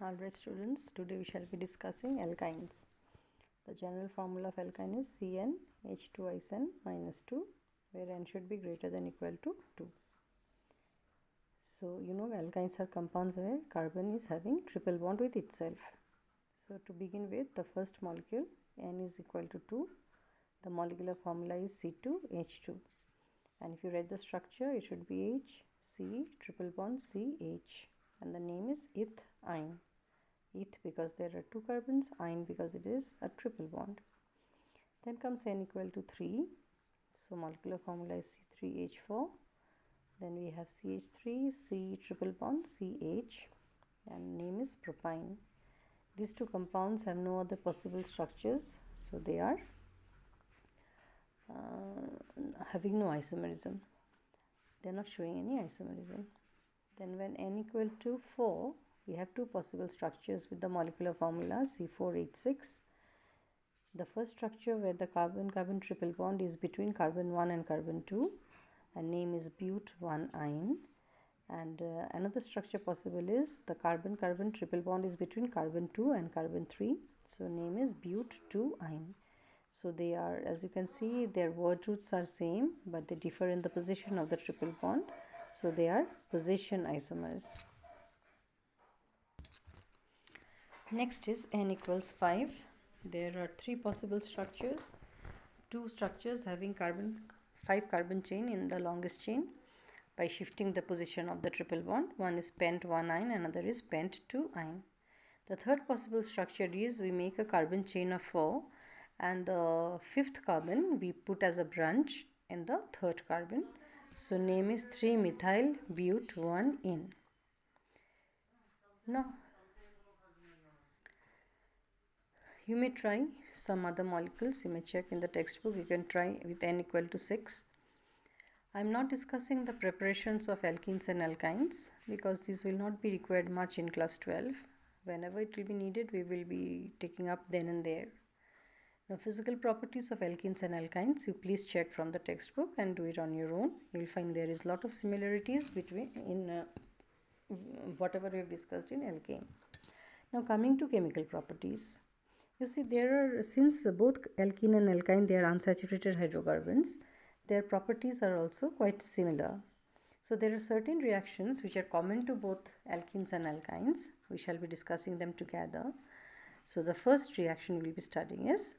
Alright students, today we shall be discussing alkynes. The general formula of alkyne is CnH2isn minus 2, where n should be greater than or equal to 2. So you know alkynes are compounds where carbon is having triple bond with itself. So to begin with, the first molecule n is equal to 2. The molecular formula is C2H2. And if you read the structure, it should be H, C, triple bond CH. And the name is ith-ine. Eth because there are two carbons, ine because it is a triple bond. Then comes n equal to 3. So molecular formula is C3H4. Then we have CH3, C triple bond, CH, and name is propyne. These two compounds have no other possible structures, so they are having no isomerism. They are not showing any isomerism. Then when n equal to 4, we have two possible structures with the molecular formula C4H6. The first structure where the carbon-carbon triple bond is between carbon 1 and carbon 2, and name is but1-ine. And another structure possible is the carbon-carbon triple bond is between carbon 2 and carbon 3, so name is but2-ine. So they are, as you can see, their word roots are same, but they differ in the position of the triple bond, so they are position isomers. Next is n equals 5. There are three possible structures. Two structures having 5 carbon chain in the longest chain by shifting the position of the triple bond. One is pent1-ine, another is pent2-ine. The third possible structure is we make a carbon chain of 4, and the fifth carbon we put as a branch in the third carbon. So name is 3-methyl-but1-ene. Now you may try some other molecules. You may check in the textbook. You can try with n equal to 6. I am not discussing the preparations of alkenes and alkynes because these will not be required much in class 12. Whenever it will be needed, we will be taking up then and there. Now, physical properties of alkenes and alkynes, you please check from the textbook and do it on your own. You will find there is a lot of similarities between whatever we have discussed in alkane. Now, coming to chemical properties. You see, since both alkene and alkyne, they are unsaturated hydrocarbons, their properties are also quite similar. So there are certain reactions which are common to both alkenes and alkynes. We shall be discussing them together. So the first reaction we will be studying is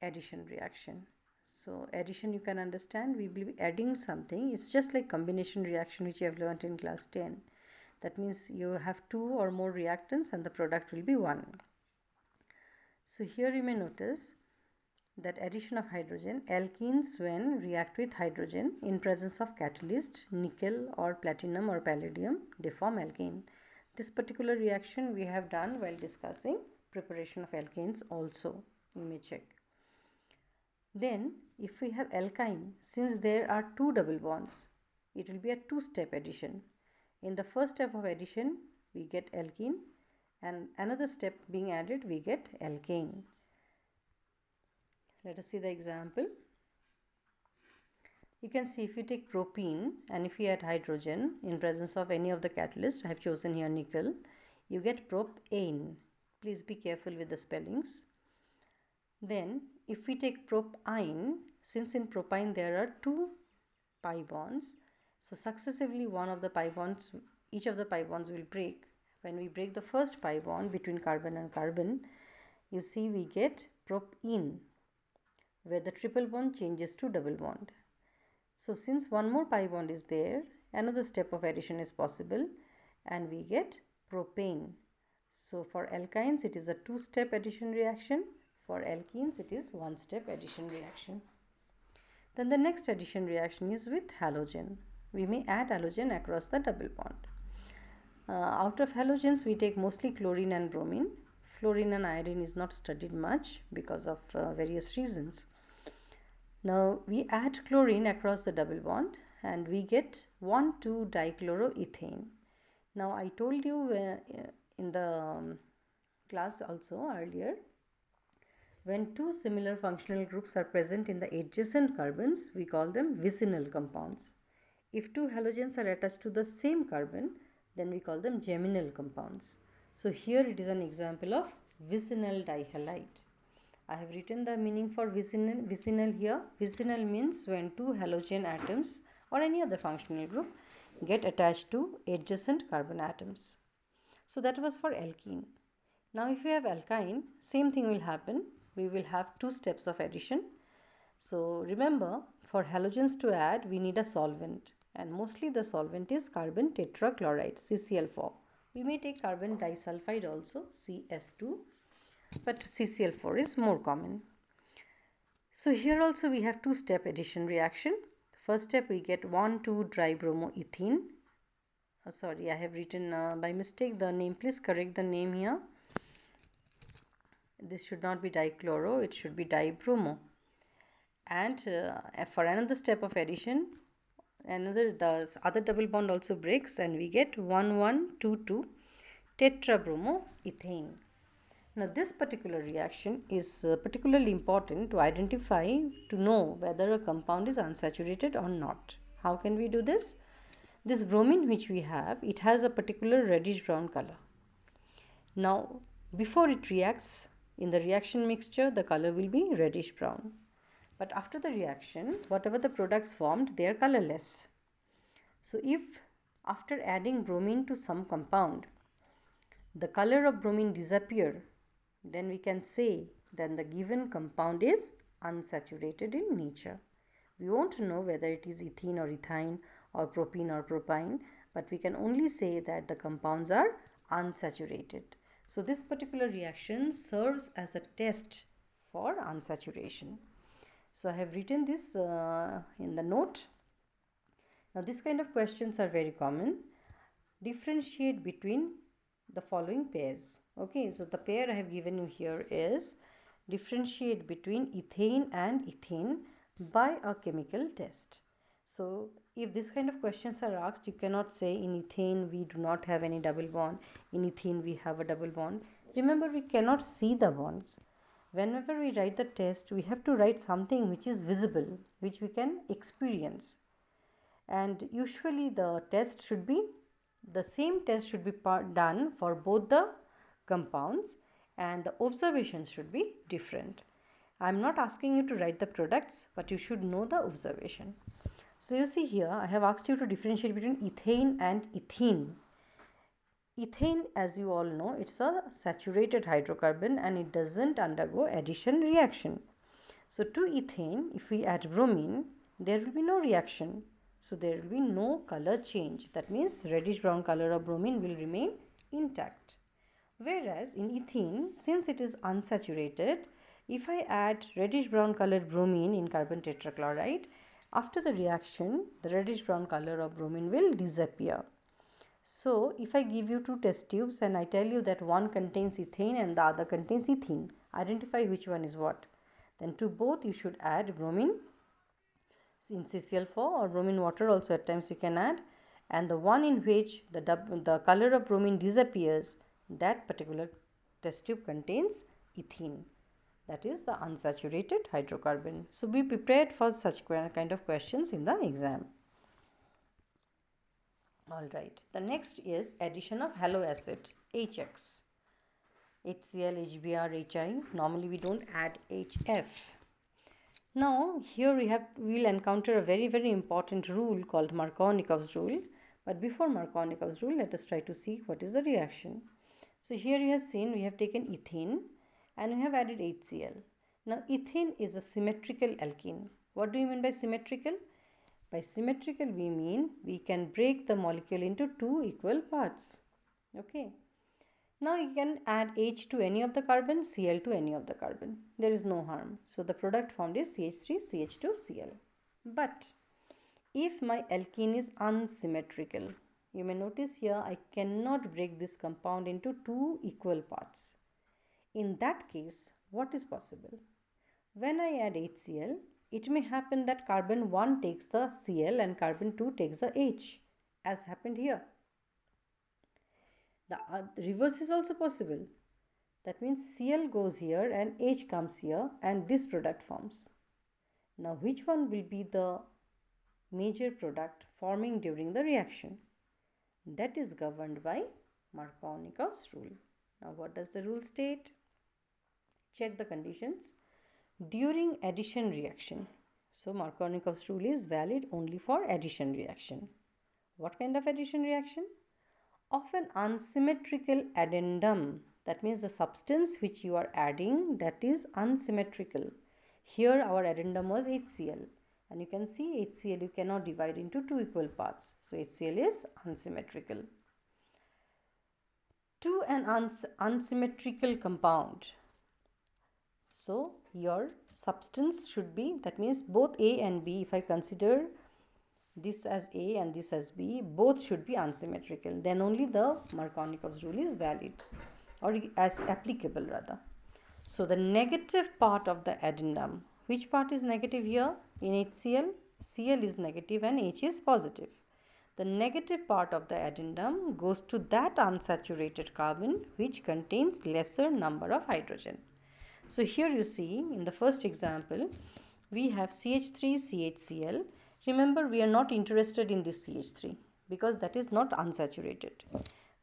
addition reaction. So addition, you can understand, we will be adding something. It's just like combination reaction which you have learnt in class 10. That means you have two or more reactants and the product will be one. So here you may notice that addition of hydrogen, alkenes when react with hydrogen in presence of catalyst, nickel or platinum or palladium, they form alkane. This particular reaction we have done while discussing preparation of alkanes also. You may check. Then if we have alkyne, since there are two double bonds, it will be a two-step addition. In the first step of addition, we get alkene, and another step being added, we get alkane. Let us see the example. You can see if you take propene and if you add hydrogen in presence of any of the catalyst, I have chosen here nickel, you get propane. Please be careful with the spellings. Then if we take propyne, since in propyne there are two pi bonds, so successively each of the pi bonds will break. When we break the first pi bond between carbon and carbon, you see we get propene, where the triple bond changes to double bond. So since one more pi bond is there, another step of addition is possible and we get propane. So for alkynes it is a two-step addition reaction. For alkenes it is one-step addition reaction. Then the next addition reaction is with halogen. We may add halogen across the double bond. Out of halogens we take mostly chlorine and bromine. Fluorine and iodine is not studied much because of various reasons. Now we add chlorine across the double bond and we get 1,2-dichloroethane. Now I told you in the class also earlier, when two similar functional groups are present in the adjacent carbons, we call them vicinal compounds. If two halogens are attached to the same carbon, then we call them geminal compounds. So here it is an example of vicinal dihalide. I have written the meaning for vicinal here. Vicinal means when two halogen atoms or any other functional group get attached to adjacent carbon atoms. So that was for alkene. Now if we have alkyne, same thing will happen. We will have two steps of addition. So remember, for halogens to add, we need a solvent, and mostly the solvent is carbon tetrachloride, CCl4. We may take carbon disulfide also, CS2, but CCl4 is more common. So here also we have two-step addition reaction. First step, we get 1,2-dibromoethene. Sorry, I have written by mistake the name. Please correct the name here. This should not be dichloro, it should be dibromo. And for another step of addition, the other double bond also breaks and we get 1,1,2,2 tetrabromoethane. Now this particular reaction is particularly important to identify, to know whether a compound is unsaturated or not. How can we do this? This bromine which we have, it has a particular reddish brown color. Now before it reacts, in the reaction mixture, the color will be reddish brown. But after the reaction, whatever the products formed, they are colorless. So if after adding bromine to some compound, the color of bromine disappear, then we can say that the given compound is unsaturated in nature. We won't know whether it is ethene or ethyne or propene or propyne, but we can only say that the compounds are unsaturated. So this particular reaction serves as a test for unsaturation. So I have written this in the note. Now this kind of questions are very common. Differentiate between the following pairs. Okay, so the pair I have given you here is differentiate between ethane and ethene by a chemical test. So if this kind of questions are asked, you cannot say in ethane we do not have any double bond, in ethene we have a double bond. Remember, we cannot see the bonds. Whenever we write the test, we have to write something which is visible, which we can experience. And usually the same test should be done for both the compounds and the observations should be different. I am not asking you to write the products, but you should know the observation. So you see here, I have asked you to differentiate between ethane and ethene. Ethane, as you all know, it's a saturated hydrocarbon and it doesn't undergo addition reaction. So to ethane, if we add bromine, there will be no reaction. So there will be no color change. That means reddish brown color of bromine will remain intact. Whereas in ethene, since it is unsaturated, if I add reddish brown colored bromine in carbon tetrachloride, after the reaction, the reddish brown color of bromine will disappear. So if I give you two test tubes and I tell you that one contains ethane and the other contains ethene, identify which one is what. Then to both you should add bromine in CCl4 or bromine water also at times you can add, and the one in which the color of bromine disappears, that particular test tube contains ethene. That is the unsaturated hydrocarbon. So be prepared for such kind of questions in the exam. Alright, the next is addition of halo acid, HX. HCl, HBr, HI. Normally we don't add HF. Now here we will encounter a very important rule called Markovnikov's rule. But before Markovnikov's rule, let us try to see what is the reaction. So here you have seen we have taken ethane and we have added HCl. Now ethane is a symmetrical alkene. What do you mean by symmetrical? By symmetrical we mean we can break the molecule into two equal parts. Okay. Now you can add H to any of the carbon, Cl to any of the carbon. There is no harm. So the product formed is CH3CH2Cl. But if my alkene is unsymmetrical, you may notice here I cannot break this compound into two equal parts. In that case, what is possible? When I add HCl, it may happen that carbon 1 takes the Cl and carbon 2 takes the H, as happened here. The reverse is also possible. That means Cl goes here and H comes here and this product forms. Now which one will be the major product forming during the reaction? That is governed by Markovnikov's rule. Now what does the rule state? Check the conditions. During addition reaction. So Markovnikov's rule is valid only for addition reaction. What kind of addition reaction? Of an unsymmetrical addendum. That means the substance which you are adding, that is unsymmetrical. Here our addendum was HCl, and you can see HCl you cannot divide into two equal parts. So HCl is unsymmetrical. To an unsymmetrical compound. So your substance should be, that means both A and B, if I consider this as A and this as B, both should be unsymmetrical. Then only the Markovnikov's rule is valid, or as applicable rather. So the negative part of the addendum, which part is negative here in HCl? Cl is negative and H is positive. The negative part of the addendum goes to that unsaturated carbon which contains lesser number of hydrogen. So here you see in the first example we have CH3CHCl. Remember, we are not interested in this CH3 because that is not unsaturated.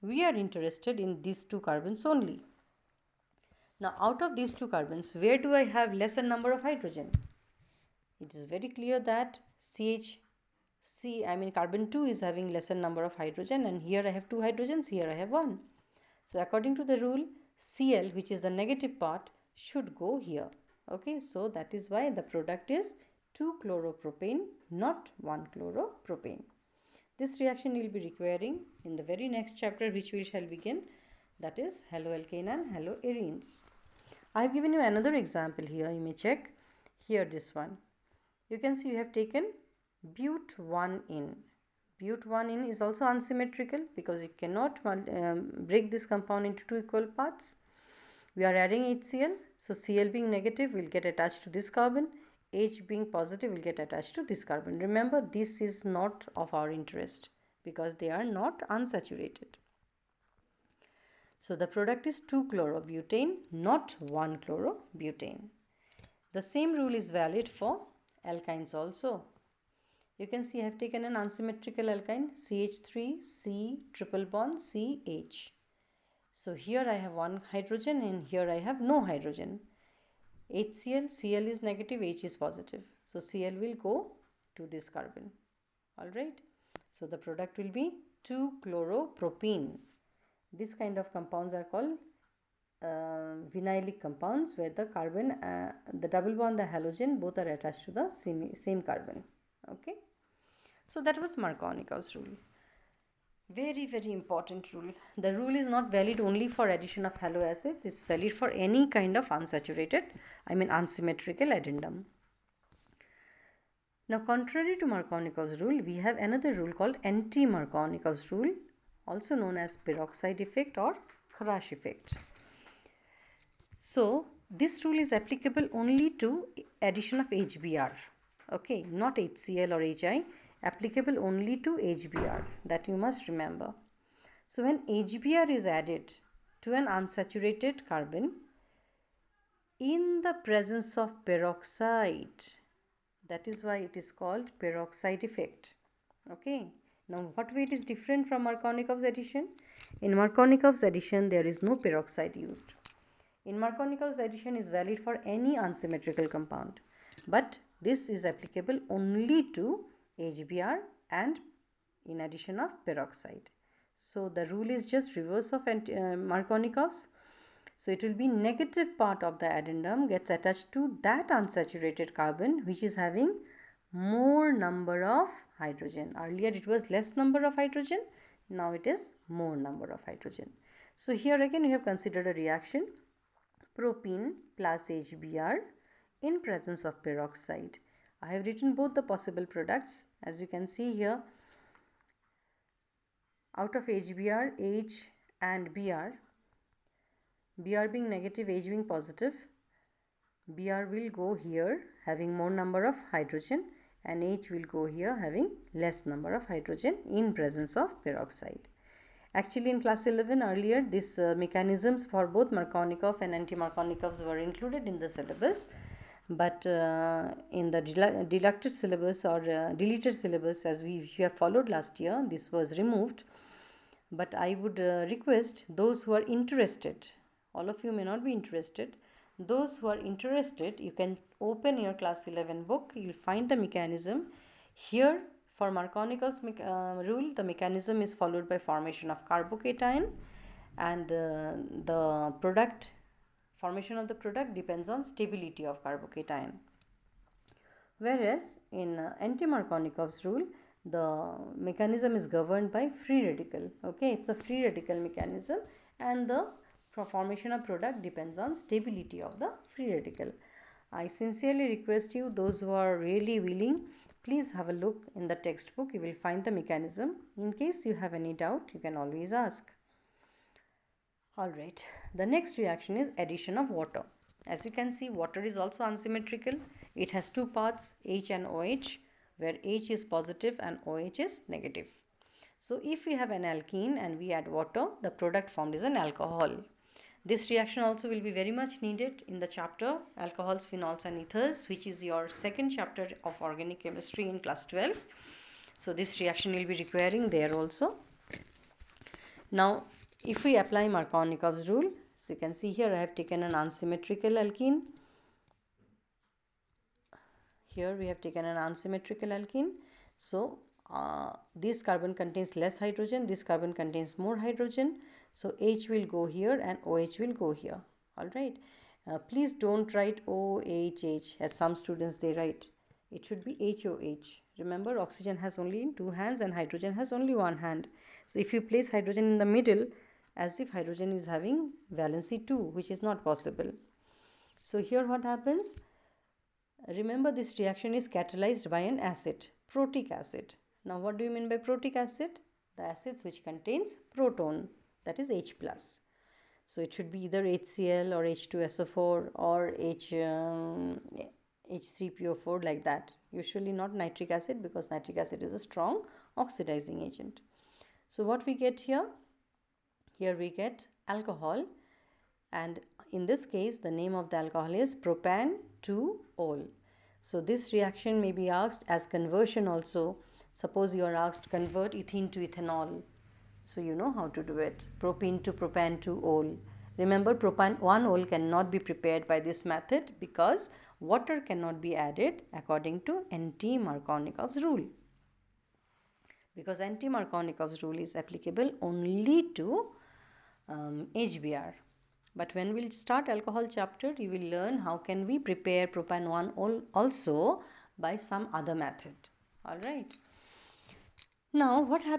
We are interested in these two carbons only. Now out of these two carbons, where do I have lesser number of hydrogen? It is very clear that carbon 2 is having lesser number of hydrogen, and here I have two hydrogens, here I have one. So according to the rule, Cl, which is the negative part, should go here. Okay, so that is why the product is 2-chloropropane, not 1-chloropropane. This reaction will be requiring in the very next chapter which we shall begin, that is haloalkane and haloarenes. I have given you another example here, you may check. Here this one. You can see you have taken but1-in. But1-in is also unsymmetrical because you cannot break this compound into two equal parts. We are adding HCl, so Cl being negative will get attached to this carbon, H being positive will get attached to this carbon. Remember, this is not of our interest because they are not unsaturated. So the product is 2-chlorobutane, not 1-chlorobutane. The same rule is valid for alkynes also. You can see I have taken an unsymmetrical alkyne, CH3, C, triple bond, CH. So here I have one hydrogen and here I have no hydrogen. HCl, Cl is negative, H is positive. So Cl will go to this carbon. Alright. So the product will be 2-chloropropene. This kind of compounds are called vinylic compounds, where the carbon, the double bond, the halogen, both are attached to the same carbon. Okay. So that was Markovnikov's rule. Very, very important rule. The rule is not valid only for addition of halo acids. It's valid for any kind of unsymmetrical addendum. Now, contrary to Markovnikov's rule, we have another rule called Anti-Markovnikov's rule, also known as peroxide effect or Kharash effect. So, this rule is applicable only to addition of HBr. Okay, not HCl or HI. Applicable only to HBr, that you must remember. So when HBr is added to an unsaturated carbon in the presence of peroxide, that is why it is called peroxide effect. Okay. Now what way it is different from Markovnikov's addition? In Markovnikov's addition there is no peroxide used. In Markovnikov's addition is valid for any unsymmetrical compound, but this is applicable only to HBr and in addition of peroxide. So the rule is just reverse of Markovnikov's. So it will be negative part of the addendum gets attached to that unsaturated carbon which is having more number of hydrogen. Earlier it was less number of hydrogen, now it is more number of hydrogen. So here again you have considered a reaction, propene plus HBr in presence of peroxide. I have written both the possible products. As you can see here, out of HBr, H and Br, Br being negative, H being positive, Br will go here having more number of hydrogen and H will go here having less number of hydrogen in presence of peroxide. Actually in class 11 earlier, these mechanisms for both Markovnikov and Anti-Markovnikovs were included in the syllabus. But in the deducted syllabus or deleted syllabus, as we have followed last year, this was removed. but I would request those who are interested, all of you may not be interested, those who are interested, you can open your class 11 book, you will find the mechanism. Here for Markovnikov's rule, the mechanism is followed by formation of carbocation, and the product, formation of the product depends on stability of carbocation. Whereas in Anti-Markovnikov's rule, the mechanism is governed by free radical. Okay, it's a free radical mechanism, and the formation of product depends on stability of the free radical. I sincerely request you, those who are really willing, please have a look in the textbook. You will find the mechanism. In case you have any doubt, you can always ask. Alright, the next reaction is addition of water. As you can see, water is also unsymmetrical. It has two parts, H and OH, where H is positive and OH is negative. So if we have an alkene and we add water, the product formed is an alcohol. This reaction also will be very much needed in the chapter alcohols, phenols and ethers, which is your second chapter of organic chemistry in class 12. So this reaction will be requiring there also. Now if we apply Markovnikov's rule, so you can see here I have taken an unsymmetrical alkene. Here we have taken an unsymmetrical alkene. So this carbon contains less hydrogen, this carbon contains more hydrogen. So H will go here and OH will go here. Alright. Please don't write OHH as some students they write. It should be HOH. Remember, oxygen has only two hands and hydrogen has only one hand. So if you place hydrogen in the middle, as if hydrogen is having valency 2, which is not possible. So here what happens? Remember, this reaction is catalyzed by an acid, protic acid. Now what do you mean by protic acid? The acids which contains proton, that is H+. So it should be either HCl or H2SO4 or H3PO4, like that. Usually not nitric acid, because nitric acid is a strong oxidizing agent. So what we get here? Here we get alcohol, and in this case the name of the alcohol is propan-2-ol. So this reaction may be asked as conversion also. Suppose you are asked convert ethene to ethanol. So you know how to do it. Propene to propan-2-ol. Remember, propan-1-ol cannot be prepared by this method because water cannot be added according to Anti-Markovnikov's rule. Because Anti-Markovnikov's rule is applicable only to HBr. But when we'll start alcohol chapter, you will learn how can we prepare propan-1-ol also by some other method. Alright. Now what happens?